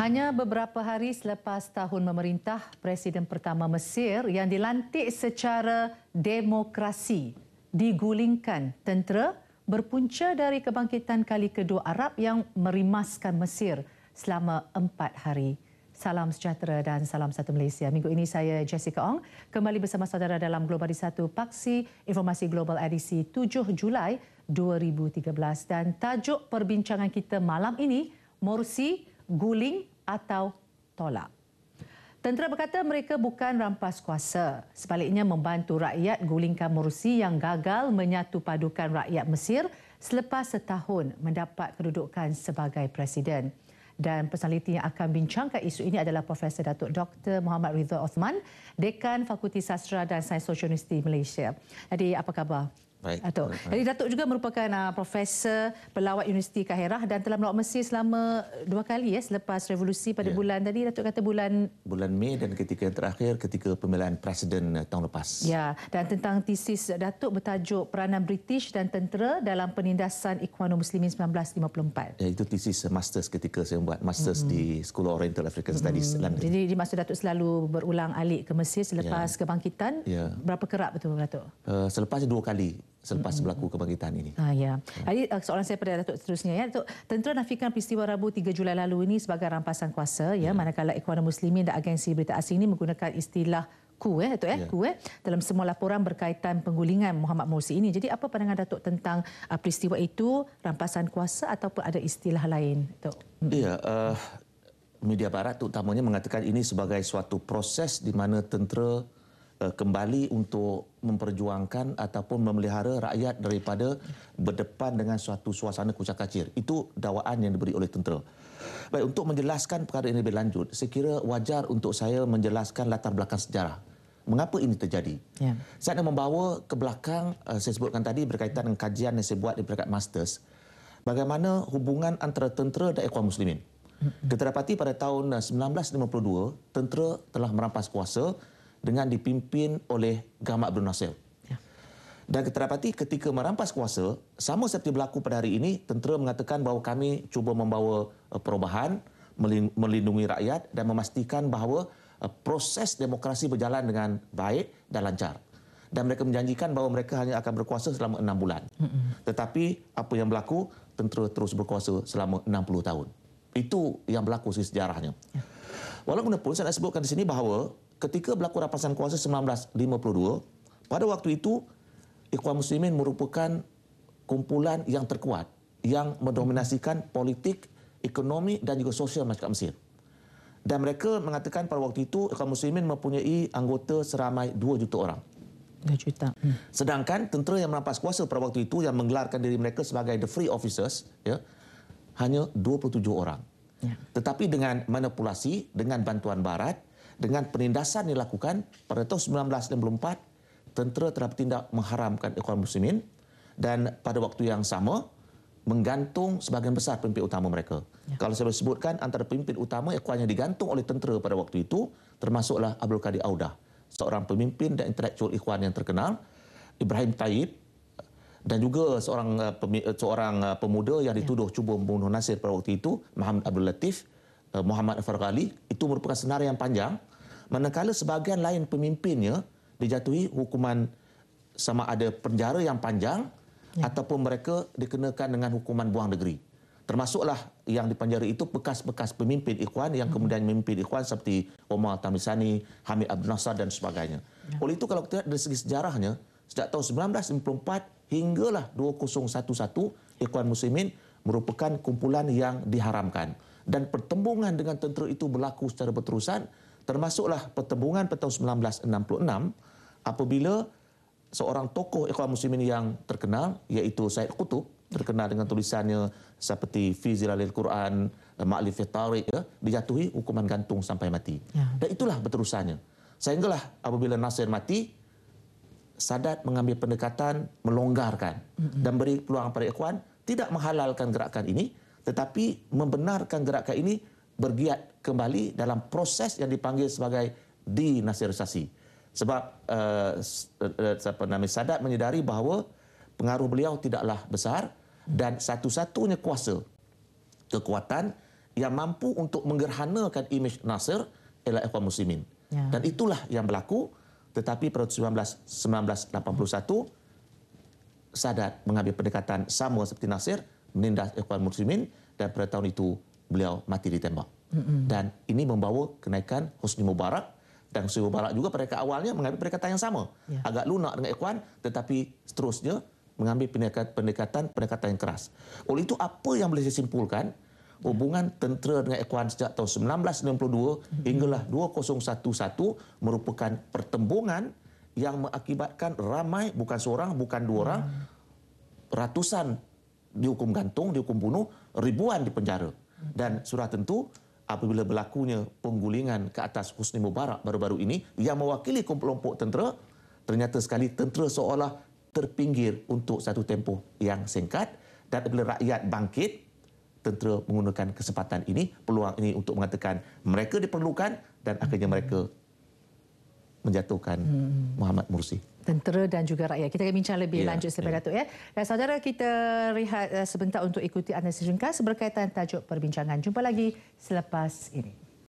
Hanya beberapa hari selepas tahun memerintah, Presiden pertama Mesir yang dilantik secara demokrasi digulingkan tentera berpunca dari kebangkitan kali kedua Arab yang merimaskan Mesir selama 4 hari. Salam sejahtera dan salam satu Malaysia. Minggu ini saya Jessica Ong kembali bersama saudara dalam Globalisasi Paksi Informasi Global edisi 7 Julai 2013 dan tajuk perbincangan kita malam ini Morsi guling atau tolak. Tentera berkata mereka bukan rampas kuasa. Sebaliknya membantu rakyat gulingkan Morsi yang gagal menyatu padukan rakyat Mesir selepas setahun mendapat kedudukan sebagai Presiden. Dan personaliti yang akan bincangkan isu ini adalah Profesor Datuk Dr. Muhammad Ridha Osman, Dekan Fakulti Sastra dan Sains Sosial Universiti Malaysia. Jadi apa khabar? Baik. Datuk. Jadi Datuk juga merupakan profesor pelawat Universiti Kahirah dan telah melawat Mesir selama 2 kali selepas revolusi pada bulan tadi Datuk kata bulan Mei dan ketika yang terakhir ketika pemilihan presiden tahun lepas. Ya, dan tentang tesis Datuk bertajuk Peranan British dan Tentera dalam Penindasan Ikhwanul Muslimin 1954. Ya, itu tesis masters ketika saya membuat masters di School of Oriental African Studies London. Jadi di masa Datuk selalu berulang alik ke Mesir selepas kebangkitan. Berapa kerap betul Datuk? Selepas 2 kali selepas berlaku kebangkitan ini. Jadi soalan saya pada Datuk seterusnya ya. Datuk, tentera nafikan peristiwa Rabu 3 Julai lalu ini sebagai rampasan kuasa manakala Ikhwanul Muslimin dan agensi berita asing ini menggunakan istilah coup dalam semua laporan berkaitan penggulingan Muhammad Morsi ini. Jadi apa pandangan Datuk tentang peristiwa itu, rampasan kuasa ataupun ada istilah lain Datuk? Media barat terutamanya mengatakan ini sebagai suatu proses di mana tentera kembali untuk memperjuangkan ataupun memelihara rakyat daripada berdepan dengan suatu suasana kucak-kacir. Itu dakwaan yang diberi oleh tentera. Baik, untuk menjelaskan perkara ini lebih lanjut, saya kira wajar untuk saya menjelaskan latar belakang sejarah. Mengapa ini terjadi? Saya nak membawa ke belakang, saya sebutkan tadi berkaitan dengan kajian yang saya buat di peringkat masters, bagaimana hubungan antara tentera dan Ikhwan Muslimin. Kita dapati pada tahun 1952, tentera telah merampas kuasa dengan dipimpin oleh Gamal Abdel Nasser. Dan kita dapati ketika merampas kuasa, sama seperti berlaku pada hari ini, tentera mengatakan bahawa kami cuba membawa perubahan, melindungi rakyat dan memastikan bahawa proses demokrasi berjalan dengan baik dan lancar. Dan mereka menjanjikan bahawa mereka hanya akan berkuasa selama 6 bulan. Tetapi apa yang berlaku, tentera terus berkuasa selama 60 tahun. Itu yang berlaku sejarahnya. Walaupun saya nak sebutkan di sini bahawa ketika berlaku rampasan kuasa 1952, pada waktu itu Ikhwan Muslimin merupakan kumpulan yang terkuat yang mendominasikan politik, ekonomi dan juga sosial masyarakat Mesir. Dan mereka mengatakan pada waktu itu Ikhwan Muslimin mempunyai anggota seramai 2 juta orang. 2 juta. Sedangkan tentera yang merampas kuasa pada waktu itu yang menggelarkan diri mereka sebagai the free officers hanya 27 orang. Tetapi dengan manipulasi, dengan bantuan barat, dengan penindasan yang dilakukan pada tahun 1964, tentera telah bertindak mengharamkan Ikhwan Muslimin dan pada waktu yang sama menggantung sebahagian besar pemimpin utama mereka. Kalau saya boleh sebutkan, antara pemimpin utama Ikhwan yang digantung oleh tentera pada waktu itu termasuklah Abdul Qadir Audah, seorang pemimpin dan intelektual Ikhwan yang terkenal, Ibrahim Taib dan juga seorang pemuda yang dituduh cuba membunuh Nasir pada waktu itu, Muhammad Abdul Latif, Muhammad Farghali. Itu merupakan senarai yang panjang, manakala sebahagian lain pemimpinnya dijatuhi hukuman sama ada penjara yang panjang ataupun mereka dikenakan dengan hukuman buang negeri. Termasuklah yang dipenjara itu bekas-bekas pemimpin Ikhwan yang kemudian memimpin Ikhwan seperti Omar Tamisani, Hamid Abdul Nasser dan sebagainya. Oleh itu kalau kita lihat dari segi sejarahnya, sejak tahun 1954 hinggalah 2011, Ikhwan Muslimin merupakan kumpulan yang diharamkan. Dan pertembungan dengan tentera itu berlaku secara berterusan, termasuklah pertembungan pada tahun 1966 apabila seorang tokoh Ikhwan Muslimin yang terkenal iaitu Said Qutb, terkenal dengan tulisannya seperti Fi Zilalil Quran, Ma'alif Tariq, dijatuhi hukuman gantung sampai mati. Dan itulah berterusannya. Sehinggalah apabila Nasir mati, Sadat mengambil pendekatan melonggarkan dan beri peluang pada Ikhwan tidak menghalalkan gerakan ini, tetapi membenarkan gerakan ini bergiat kembali dalam proses yang dipanggil sebagai dinasirisasi. Sebab Sadat menyedari bahawa pengaruh beliau tidaklah besar dan satu-satunya kekuatan yang mampu untuk menggerhanakan imej Nasser ialah Ikhwan Muslimin. Ya. Dan itulah yang berlaku. Tetapi pada 1981, Sadat mengambil pendekatan sama seperti Nasser, menindas Ikhwan Muslimin, dan pada tahun itu beliau mati ditembak. Dan ini membawa kenaikan Hosni Mubarak, dan Hosni Mubarak juga pada awalnya mengambil pendekatan yang sama. Ya. Agak lunak dengan Ikhwan, tetapi seterusnya mengambil pendekatan yang keras. Oleh itu, apa yang boleh saya simpulkan, hubungan tentera dengan Ikhwan sejak tahun 1992 hinggalah 2011 merupakan pertembungan yang mengakibatkan ramai, bukan seorang, bukan dua orang, ratusan dihukum gantung, dihukum bunuh, ribuan dipenjara. Dan sudah tentu apabila berlakunya penggulingan ke atas Hosni Mubarak baru-baru ini yang mewakili kelompok tentera, ternyata sekali tentera seolah terpinggir untuk satu tempoh yang singkat, dan apabila rakyat bangkit, tentera menggunakan kesempatan ini, peluang ini untuk mengatakan mereka diperlukan, dan akhirnya mereka menjatuhkan Muhammad Mursi. Tentera dan juga rakyat. Kita akan bincang lebih lanjut selepas Datuk. Dan saudara, kita rehat sebentar untuk ikuti analisis ringkas berkaitan tajuk perbincangan. Jumpa lagi selepas ini.